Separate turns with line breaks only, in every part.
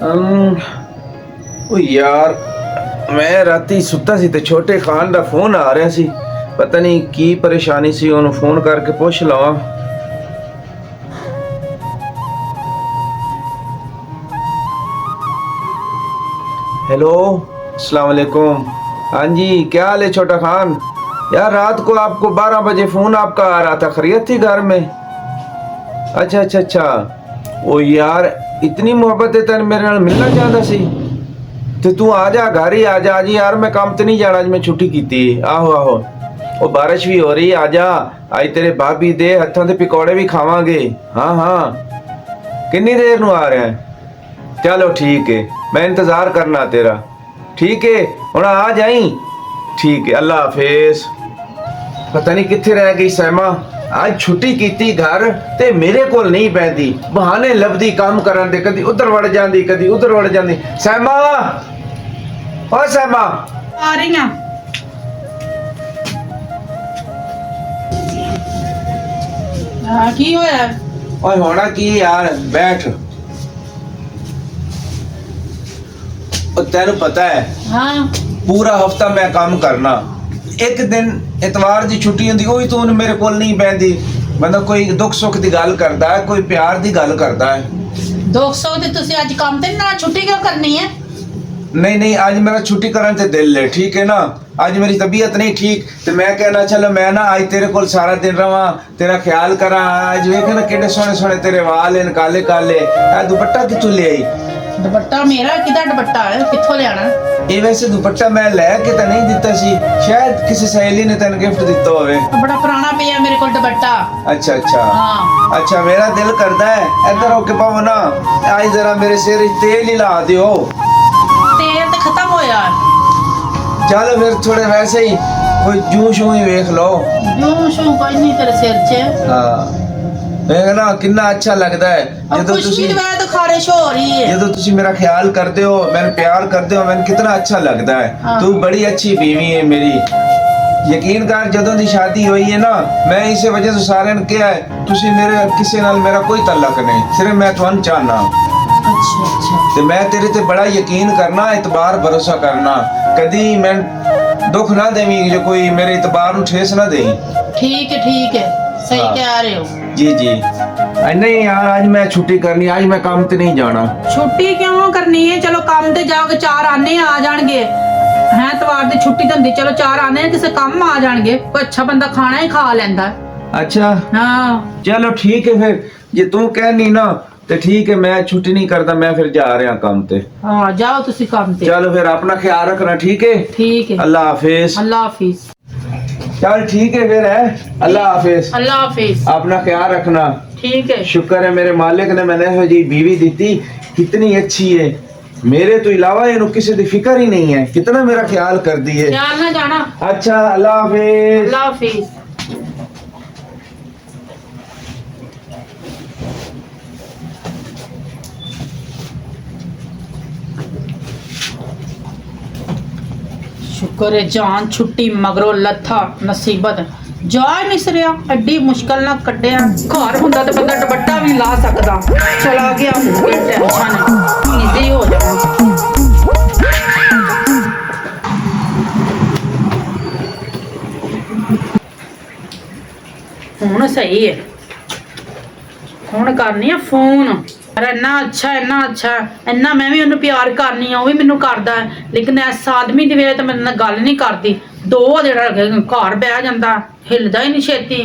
ਅਮ, ਉਹ ਯਾਰ ਮੈਂ ਰਾਤੀ ਸੁੱਤਾ ਸੀ ਤੇ ਛੋਟੇ ਖਾਨ ਦਾ ਫੋਨ ਆ ਰਿਹਾ ਸੀ। ਪਤਾ ਨਹੀਂ ਕੀ ਪਰੇਸ਼ਾਨੀ ਸੀ, ਉਹਨੂੰ ਫੋਨ ਕਰਕੇ ਪੁੱਛ ਲਵਾਂ। हेलो, अस्सलाम वालेकुम। हाँ जी, क्या हाल है छोटा खान? यार रात को आपको 12 बजे फ़ोन आपका आ रहा था, खैरियत थी घर में? अच्छा अच्छा अच्छा। ओ यार इतनी मोहब्बत है तेन मेरे नाल मिलना चाहता सी ते तू आ जा, घर ही आ जा। अज यार मैं काम ते नहीं जाना, अज मैं छुट्टी की। आहो आहो, ओ बारिश भी हो रही, आ जा। अज तेरे भाभी दे हत्थों के पकौड़े भी खावांगे। हाँ हाँ, कितनी देर नू आ रहा है? चलो ठीक है, मैं इंतज़ार करना तेरा। ठीक है, हुण आ जाई। ठीक है, अल्लाह हाफिज। पता नहीं कित्थे रह गई सैमा। आज छुट्टी कीती घर ते मेरे कोल नहीं पैंदी, बहाने लभदी काम करन दे। कदी उधर वड़ जांदी, कदी उधर वड़ जांदी। सैमा, ओ सैमा।
आ रही हैं। की होया?
ओए होना की यार, बैठ। तेन पता है
हाँ,
पूरा हफ्ता मैं काम करना, एक दिन इतवार की छुट्टी होंदी, वो भी तू मेरे कोल नहीं बैठी। मतलब कोई दुख सुख की गल करता है, कोई प्यार की गल करता है।
200 ते तुसी अज काम ते ना छुट्टी क्यों करनी है?
नहीं नहीं, आज मेरा छुट्टी करने ते दिल है, ठीक है ना। आज मेरी तबीयत नहीं ठीक, तो मैं कहना चलो मैं ना आज तेरे कोल सारा दिन रहा, तेरा ख्याल करा। आज वेख ना कितने सोहने सोहने तेरे वाल हैं, काले काले। दुपट्टा कितों ले आई?
दुपट्टा मेरा किदा दुपट्टा है, कित्थों ले आना?
ये वैसे दुपट्टा मैं लैके तो नहीं दिता सी, शायद किसी सहेली ने तेन गिफ्ट दिता होवे।
बड़ा पुराना पिया मेरे को दुपट्टा।
अच्छा अच्छा।
हाँ।
अच्छा, मेरा दिल करता है इधर होके पाओ ना, आज जरा मेरे सिर में तेल ही ला दियो।
तेल तो खत्म हो यार।
चलो फिर थोड़े वैसे ही कोई जू शू ही वेख लो।
यूं शू कोई नहीं तेरे सिर च।
हाँ, देख ना कितना अच्छा लगता है
अब खुशबू तो वैसे तो खारिश हो रही है।
जो तुसी मेरा ख्याल करते हो, मैंने प्यार करते हो, मैंने कितना अच्छा लगता है।
हाँ।
तू बड़ी अच्छी बीवी है मेरी। यकीन कर, जदों दी शादी हुई है ना, मैं इस वजह से सारे ने क्या है, तुसी मेरे किसी नाल मेरा कोई तल्लक नहीं, सिर्फ मैं तुहानू चाहना।
अच्छा अच्छा।
ते मैं तेरे ते बड़ा यकीन करना, इतबार भरोसा करना। कदी मैं दुख ना देवी जो कोई मेरे इतबार नू ठेस ना देई।
ठीक है, सही
हाँ।
कह रहे हो।
जी जी। नहीं यार, आज मैं छुट्टी करनी, आज मैं काम ते नहीं जाना।
छुट्टी क्यों करनी है? चलो काम ते जाओगे, 4 आने आ जाएंगे हैं, इतवार दी छुट्टी तो होंदी, चलो 4 आने किसी काम आ जाएंगे, कोई अच्छा बंदा खाना ही खा लेंदा।
अच्छा
हाँ
चलो ठीक है, फिर जे तू कहनी ना तो ठीक है, मैं छुट्टी नहीं करता, मैं फिर जा रहा काम ते।
हाँ, जाओ तुसी काम ते।
चलो फिर अपना ख्याल रखना, ठीक है?
ठीक है,
अल्लाह हाफिज।
अल्लाह हाफिज।
चल ठीक है फिर, है अल्लाह हाफिज।
अल्लाह हाफिज।
अपना ख्याल रखना।
ठीक है।
शुक्र है मेरे मालिक ने मैंने जी बीवी दी थी, कितनी अच्छी है। मेरे तो इलावा इन्हों किसी की फिक्र ही नहीं है, कितना मेरा ख्याल कर दी है।
ख्याल ना जाना।
अच्छा, अल्लाह हाफिज।
अल्लाह हाफिज। शुक्र है जान छुट्टी मगरो लथा नसीबत जा नहीं सरिया, एडी मुश्किल ना कड्डिया। घर हुंदा ते बंदा दुपट्टा भी ला सकदा, चला गया कोई टेंशन इजी हो जाना। हुण सही है, हुण करनी है फोन। अरे इन्ना अच्छा इन्ना मैं भी उन्हें प्यार करनी है, वो भी मैनू करदा है, लेकिन इस आदमी की वजह तो मेरे नाल गल नहीं करती। 2 जेड़ा घर बह जाता, हिलदा ही नहीं छेती।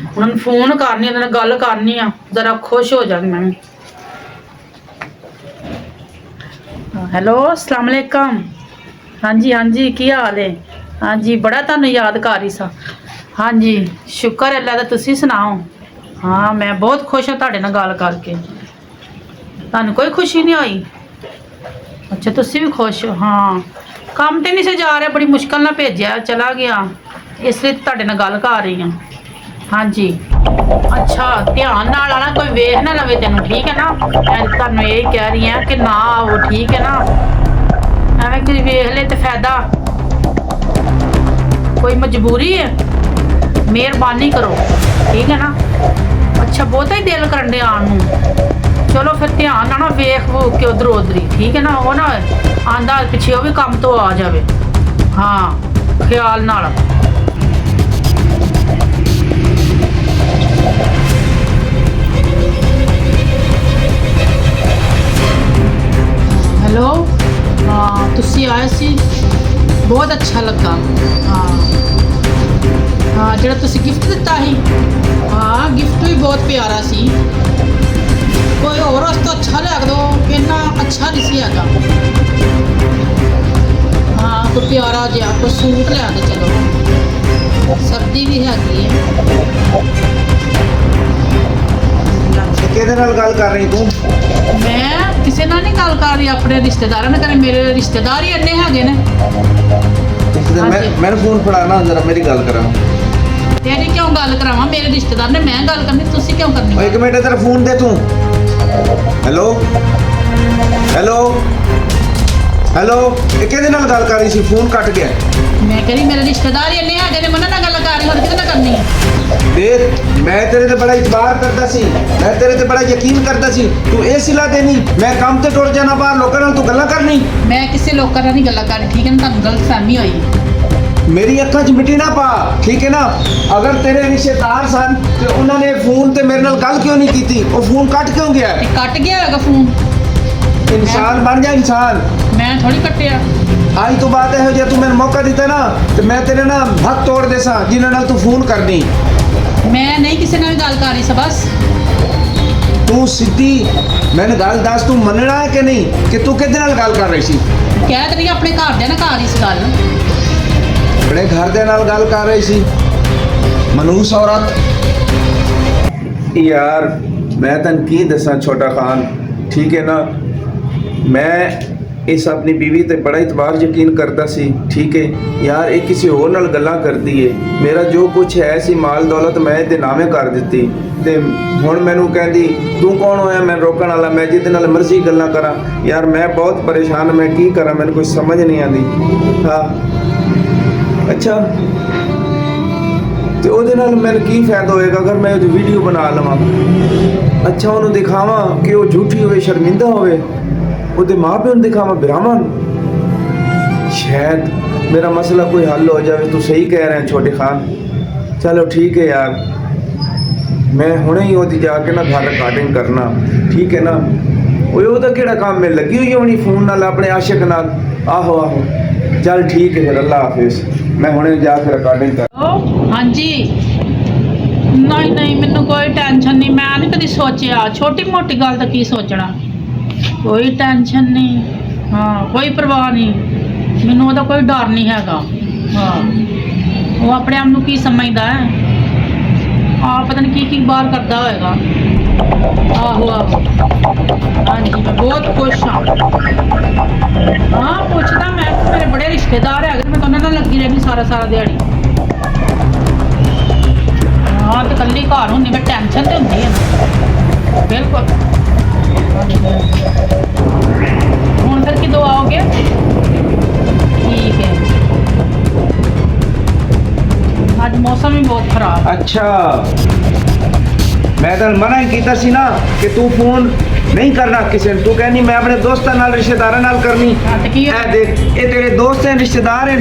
उन्होंने फोन करनी, उन्होंने गल करनी आ, जरा खुश हो जागी मैं भी। हेलो, अस्सलाम वालेकुम। हाँ जी की हाल है? हाँ जी, बड़ा तुहानू याद कर रही सा। हाँ जी, शुक्र अल्लाह दा, तुसी सुनाओ? हाँ, मैं बहुत खुश हाँ तुहाडे नाल गल करके। तुहानू कोई खुशी नहीं हुई? अच्छा, तुसी भी खुश हो? हाँ, काम ते नहीं से जा रहा, बड़ी मुश्किल ना भेजा, चला गया, इसलिए तुहाडे नाल गल कर रही हूँ। हाँ जी। अच्छा, ध्यान नाल आना, कोई वेख ना लवे तेनू, ठीक है ना? मैं तुहानू यही कह रही हूँ कि ना आओ, ठीक है ना? एवें कोई वेख ले तो फायदा, कोई मजबूरी है, मेहरबानी करो, ठीक है ना? अच्छा, बहुत ही दिल करन दे आन नू, ਚਲੋ ਫਿਰ ਧਿਆਨ ਨਾਲ ਨਾ ਵੇਖ ਵੂ ਕੇ ਉਧਰ ਉਧਰੀ, ਠੀਕ ਹੈ ਨਾ, ਉਹ ਨਾ ਆਂਦਾ ਪਿੱਛੇ ਉਹ ਵੀ ਕੰਮ ਤੋਂ ਆ ਜਾਵੇ। ਹਾਂ ਖਿਆਲ ਨਾਲ। ਹੈਲੋ, ਹਾਂ ਤੁਸੀਂ ਆਏ ਸੀ, ਬਹੁਤ ਅੱਛਾ ਲੱਗਾ। ਹਾਂ ਹਾਂ, ਜਿਹੜਾ ਤੁਸੀਂ ਗਿਫਟ ਦਿੱਤਾ ਸੀ, ਹਾਂ ਗਿਫਟ ਵੀ ਬਹੁਤ ਪਿਆਰਾ ਸੀ। ਕੋਈ ਹੋਰ ਉਸ ਤੋਂ ਅੱਛਾ ਲਿਆ ਦੋ, ਇੰਨਾ ਅੱਛਾ ਨਹੀਂ ਸੀ ਹੈਗਾ। ਹਾਂ ਕੋਈ ਪਿਆਰਾ ਜਿਹਾ ਕੋਈ ਸੂਟ ਲਿਆ ਦੋ, ਚਲੋ ਸਰਦੀ ਵੀ ਹੈਗੀ ਹੈ।
ਕਿਹਦੇ ਨਾਲ ਗੱਲ ਕਰ ਰਹੀ ਤੂੰ?
ਮੈਂ ਕਿਸੇ ਨਾਲ ਨਹੀਂ ਗੱਲ ਕਰ ਰਹੀ, ਆਪਣੇ ਰਿਸ਼ਤੇਦਾਰਾਂ ਨਾਲ ਕਰ, ਮੇਰੇ ਰਿਸ਼ਤੇਦਾਰ ਹੀ ਇੰਨੇ ਹੈਗੇ ਨੇ।
ਮੈਨੂੰ ਫੋਨ ਫੜਾਣਾ ਜਰਾ, ਮੇਰੀ ਗੱਲ ਕਰਾਂ।
ਤੇਰੀ ਕਿਉਂ ਗੱਲ ਕਰਾਵਾਂ, ਮੇਰੇ ਰਿਸ਼ਤੇਦਾਰ ਨੇ, ਮੈਂ ਗੱਲ ਕਰਨੀ, ਤੁਸੀਂ ਕਿਉਂ ਕਰਨੀ?
ਇੱਕ ਮਿੰਟ ਤੇਰਾ ਫੋਨ ਦੇ ਤੂੰ। ਹੈਲੋ ਹੈਲੋ ਹੈਲੋ, ਇਹ ਕਿਹਦੇ ਨਾਲ ਗੱਲ ਕਰ ਰਹੀ ਸੀ? ਫੋਨ ਕੱਟ ਗਿਆ।
ਮੈਂ ਕਹਿੰਦੀ ਮੇਰੇ ਰਿਸ਼ਤੇਦਾਰ ਹੀ ਇੰਨੇ ਹੈਗੇ ਨੇ, ਮਨਾਂ ਨਾਲ ਗੱਲ ਕਰ ਰਹੀ, ਹੋਰ ਕਿਹਦੇ ਨਾਲ ਕਰਨੀ ਹੈ?
ਦੇਖ, ਮੈਂ ਤੇਰੇ ਤੇ ਬੜਾ ਇਤਬਾਰ ਕਰਦਾ ਸੀ, ਮੈਂ ਤੇਰੇ ਤੇ ਬੜਾ ਯਕੀਨ ਕਰਦਾ ਸੀ, ਤੂੰ ਇਹ ਸਿਲਾ ਦੇਣੀ, ਮੈਂ ਕੰਮ ਤੇ ਟੁਰ ਜਾਣਾ ਬਾਹਰ, ਲੋਕਾਂ ਨਾਲ ਤੂੰ ਗੱਲਾਂ ਕਰਨੀ।
ਮੈਂ ਕਿਸੇ ਲੋਕਾਂ ਨਾਲ ਨਹੀਂ ਗੱਲਾਂ ਕਰਨੀ, ਠੀਕ ਹੈ ਨਾ, ਤੁਹਾਨੂੰ ਗਲਤਫਹਿਮੀ ਹੋਈ ਹੈ।
ਮੇਰੀ ਅੱਖਾਂ 'ਚ ਮਿੱਟੀ ਨਾ ਪਾ, ਠੀਕ ਹੈ ਨਾ। ਅਗਰ ਤੇਰੇ ਰਿਸ਼ਤੇਦਾਰ ਸਨ ਤੇ ਉਹਨਾਂ ਨੇ ਫੋਨ ਤੇ ਮੇਰੇ ਨਾਲ ਗੱਲ ਕਿਉਂ ਨਹੀਂ ਕੀਤੀ? ਉਹ ਫੋਨ ਕੱਟ ਕਿਉਂ ਗਿਆ?
ਤੇ ਕੱਟ ਗਿਆ ਹੋਏਗਾ ਫੋਨ।
ਇਨਸਾਨ ਬਣ ਜਾ ਇਨਸਾਨ।
ਮੈਂ ਥੋੜੀ ਕੱਟਿਆ।
ਅੱਜ ਤੋਂ ਬਾਅਦ ਇਹੋ ਜਿਹਾ ਤੂੰ ਮੈਨੂੰ ਮੌਕਾ ਦਿੱਤਾ ਨਾ ਤੇ ਮੈਂ ਤੇਰੇ ਨਾਲ ਹੱਥ ਤੋੜ ਦੇ ਸਾਂ, ਜਿਨ੍ਹਾਂ ਨਾਲ ਤੂੰ ਫੋਨ ਕਰਨੀ।
ਮੈਂ ਨਹੀਂ ਕਿਸੇ ਨਾਲ ਗੱਲ ਕਰ ਰਹੀ ਸੀ, ਬਸ।
ਤੂੰ ਸਿੱਧੀ ਮੈਨੂੰ ਗੱਲ ਦੱਸ, ਤੂੰ ਮੰਨਣਾ ਹੈ ਕਿ ਨਹੀਂ ਕਿ ਤੂੰ ਕਿਹਦੇ ਨਾਲ ਗੱਲ ਕਰ ਰਹੀ ਸੀ?
ਕਹਿ ਤੇ ਰਹੀ ਆਪਣੇ ਘਰਦਿਆਂ ਨਾਲ ਕਰ ਰਹੀ ਸੀ ਗੱਲ।
ਆਪਣੇ ਘਰ ਦੇ ਨਾਲ ਗੱਲ ਕਰ ਰਹੀ ਸੀ? ਮਨੂਸ ਔਰਤ। ਯਾਰ ਮੈਂ ਤੈਨੂੰ ਕੀ ਦੱਸਾਂ ਛੋਟਾ ਖਾਨ, ਠੀਕ ਹੈ ਨਾ, ਮੈਂ ਇਸ ਆਪਣੀ ਬੀਵੀ ਤੇ ਬੜਾ ਇਤਬਾਰ ਯਕੀਨ ਕਰਦਾ ਸੀ, ਠੀਕ ਹੈ ਯਾਰ। ਇਹ ਕਿਸੇ ਹੋਰ ਨਾਲ ਗੱਲਾਂ ਕਰਦੀ ਏ, ਮੇਰਾ ਜੋ ਕੁਝ ਹੈ ਸੀ ਮਾਲ ਦੌਲਤ ਮੈਂ ਇਹਦੇ ਨਾਮੇ ਕਰ ਦਿੱਤੀ, ਤੇ ਹੁਣ ਮੈਨੂੰ ਕਹਿੰਦੀ ਤੂੰ ਕੌਣ ਹੋਇਆ ਮੈਂ ਰੋਕਣ ਵਾਲਾ, ਮੈਂ ਜਿਹਦੇ ਨਾਲ ਮਰਜ਼ੀ ਗੱਲਾਂ ਕਰਾਂ। ਯਾਰ ਮੈਂ ਬਹੁਤ ਪਰੇਸ਼ਾਨ, ਮੈਂ ਕੀ ਕਰਾਂ, ਮੈਨੂੰ ਕੁਝ ਸਮਝ ਨਹੀਂ ਆਉਂਦੀ। ਹਾਂ ਅੱਛਾ, ਤੇ ਉਹਦੇ ਨਾਲ ਮੈਨੂੰ ਕੀ ਫਾਇਦਾ ਹੋਏਗਾ ਅਗਰ ਮੈਂ ਉਹਦੀ ਵੀਡੀਓ ਬਣਾ ਲਵਾਂ? ਅੱਛਾ ਉਹਨੂੰ ਦਿਖਾਵਾਂ ਕਿ ਉਹ ਝੂਠੀ ਹੋਵੇ, ਸ਼ਰਮਿੰਦਾ ਹੋਵੇ, ਉਹਦੇ ਮਾਂ ਪਿਓ ਨੂੰ ਦਿਖਾਵਾਂ, ਬ੍ਰਾਹਮਣ। ਸ਼ਾਇਦ ਮੇਰਾ ਮਸਲਾ ਕੋਈ ਹੱਲ ਹੋ ਜਾਵੇ। ਤੂੰ ਸਹੀ ਕਹਿ ਰਿਹਾ ਛੋਟੇ ਖਾਨ। ਚਲੋ ਠੀਕ ਹੈ ਯਾਰ, ਮੈਂ ਹੁਣੇ ਹੀ ਉਹਦੀ ਜਾ ਕੇ ਨਾ ਘਰ ਰਿਕਾਰਡਿੰਗ ਕਰਨਾ, ਠੀਕ ਹੈ ਨਾ। ਉਹਦਾ ਕਿਹੜਾ ਕੰਮ ਹੈ, ਲੱਗੀ ਹੋਈ ਹੋਣੀ ਫੋਨ ਨਾਲ ਆਪਣੇ ਆਸ਼ਿਕ ਨਾਲ। ਆਹੋ ਆਹੋ ਚੱਲ ਠੀਕ ਹੈ ਫਿਰ, ਅੱਲਾ ਹਾਫਿਜ਼। ਮੈਂ ਹੁਣੇ ਜਾ ਕੇ ਰਿਕਾਰਡਿੰਗ ਕਰ।
ਹਾਂਜੀ ਨਹੀਂ ਨਹੀਂ, ਮੈਨੂੰ ਕੋਈ ਟੈਨਸ਼ਨ ਨਹੀਂ, ਮੈਂ ਨਹੀਂ ਕਦੀ ਸੋਚਿਆ, ਛੋਟੀ ਮੋਟੀ ਗੱਲ ਦਾ ਕੀ ਸੋਚਣਾ, ਕੋਈ ਟੈਨਸ਼ਨ ਨਹੀਂ। ਹਾਂ ਕੋਈ ਪਰਵਾਹ ਨਹੀਂ, ਮੈਨੂੰ ਉਹਦਾ ਕੋਈ ਡਰ ਨਹੀਂ ਹੈਗਾ। ਹਾਂ ਉਹ ਆਪਣੇ ਆਪ ਨੂੰ ਕੀ ਸਮਝਦਾ ਹੈ, ਪਤਾ ਨਹੀਂ ਕੀ ਕੀ ਬਾਹਰ ਕਰਦਾ ਹੋਏਗਾ। ਆਹੋ ਆਹੋ ਹਾਂਜੀ, ਮੈਂ ਬਹੁਤ ਖੁਸ਼ ਹਾਂ। ਹਾਂ ਪੁੱਛਦਾ ਮੈਂ, ਮੇਰੇ ਬੜੇ ਰਿਸ਼ਤੇਦਾਰ ਹੈਗੇ, ਮੈਂ ਤਾਂ ਉਹਨਾਂ ਨਾਲ ਲੱਗੀ ਰਹਿੰਦੀ ਸਾਰਾ ਸਾਰਾ ਦਿਹਾੜੀ। ਹਾਂ ਤੇ ਇਕੱਲੀ ਘਰ ਹੁੰਦੀ, ਮੈਂ ਟੈਨਸ਼ਨ ਤੇ ਹੁੰਦੀ ਹੈ ਨਾ। ਬਿਲਕੁਲ। ਹੁਣ ਫਿਰ ਕਿਦੋਂ ਆਓਗੇ? ਠੀਕ ਹੈ। ਅੱਜ ਮੌਸਮ ਵੀ ਬਹੁਤ ਖਰਾਬ।
ਅੱਛਾ ਮੈਂ ਤਾਂ ਮਨਾ ਹੀ ਕੀਤਾ ਸੀ ਨਾ ਕਿ ਤੂੰ ਫੋਨ ਨਹੀਂ ਕਰਨਾ ਕਿਸੇ ਨੂੰ। ਤੂੰ ਕਹਿੰਦੀ ਮੈਂ ਆਪਣੇ ਦੋਸਤਾਂ ਨਾਲ ਰਿਸ਼ਤੇਦਾਰਾਂ ਨਾਲ ਕਰਨੀ। ਇਹ ਦੇਖ, ਇਹ ਤੇਰੇ ਦੋਸਤ हैं, रिश्तेदार हैं।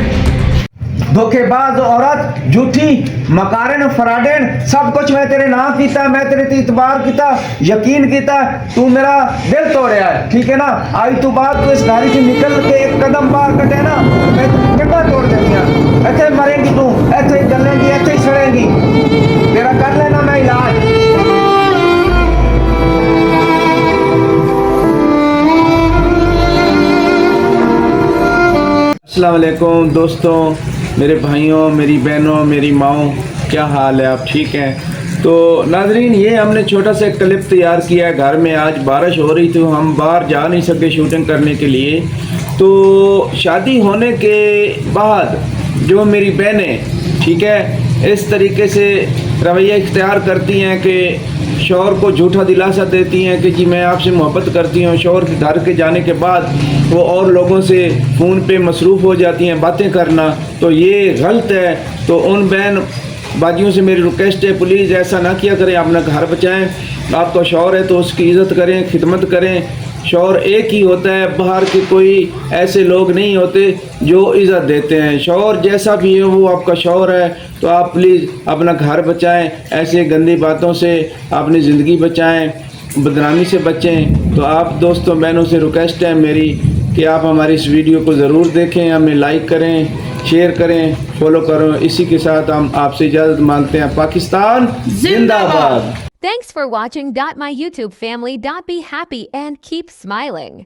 धोखेबाज औरत, झूठी, मकारन, फराडेन, सब कुछ मैं तेरे नाम किया, मैं तेरे ते इतबार किया, यकीन किया, तू मेरा दिल तोड़िया है, ठीक है ना। आज तू बाद तू इस गाड़ी से निकल के एक कदम बाहर कटे ना, मैं जगह तोड़ देनी है। ऐसे मरेगी तू, ऐसे ही जलेगी, ऐसे ही सड़ेगी। तेरा कर लेना मैं इलाज। अस्सलाम वालेकुम दोस्तों, मेरे भाइयों, मेरी बहनों, मेरी माओ, क्या हाल है? आप ठीक हैं? तो नाजरीन, ये हमने छोटा सा एक क्लिप तैयार किया है। घर में आज बारिश हो रही थी, हम बाहर जा नहीं सके शूटिंग करने के लिए। तो शादी होने के बाद जो मेरी बहनें, ठीक है, इस तरीके से रवैया इख्तियार करती हैं कि शौहर को झूठा दिलासा देती हैं कि जी मैं आपसे मोहब्बत करती हूँ। शौहर के घर के जाने के बाद वो और लोगों से फ़ोन पे मसरूफ़ हो जाती हैं बातें करना, तो ये गलत है। तो उन बहन बाजियों से मेरी रिक्वेस्ट है, प्लीज़ ऐसा ना किया करें, अपना घर बचाएं। आपका शौहर है तो उसकी इज़्ज़त करें, खिदमत करें। शौहर एक ही होता है, बाहर के कोई ऐसे लोग नहीं होते जो इज़्ज़त देते हैं। शौहर जैसा भी है वो आपका शौहर है, तो आप प्लीज़ अपना घर बचाएं, ऐसे गंदी बातों से अपनी ज़िंदगी बचाएं, बदनामी से बचें। तो आप दोस्तों बहनों से रिक्वेस्ट है मेरी कि आप हमारी इस वीडियो को ज़रूर देखें, हमें लाइक करें, शेयर करें, फॉलो करें। इसी के साथ हम आपसे इजाज़त मांगते हैं। पाकिस्तान जिंदाबाद।
Thanks for watching. My YouTube family. Be happy and keep smiling.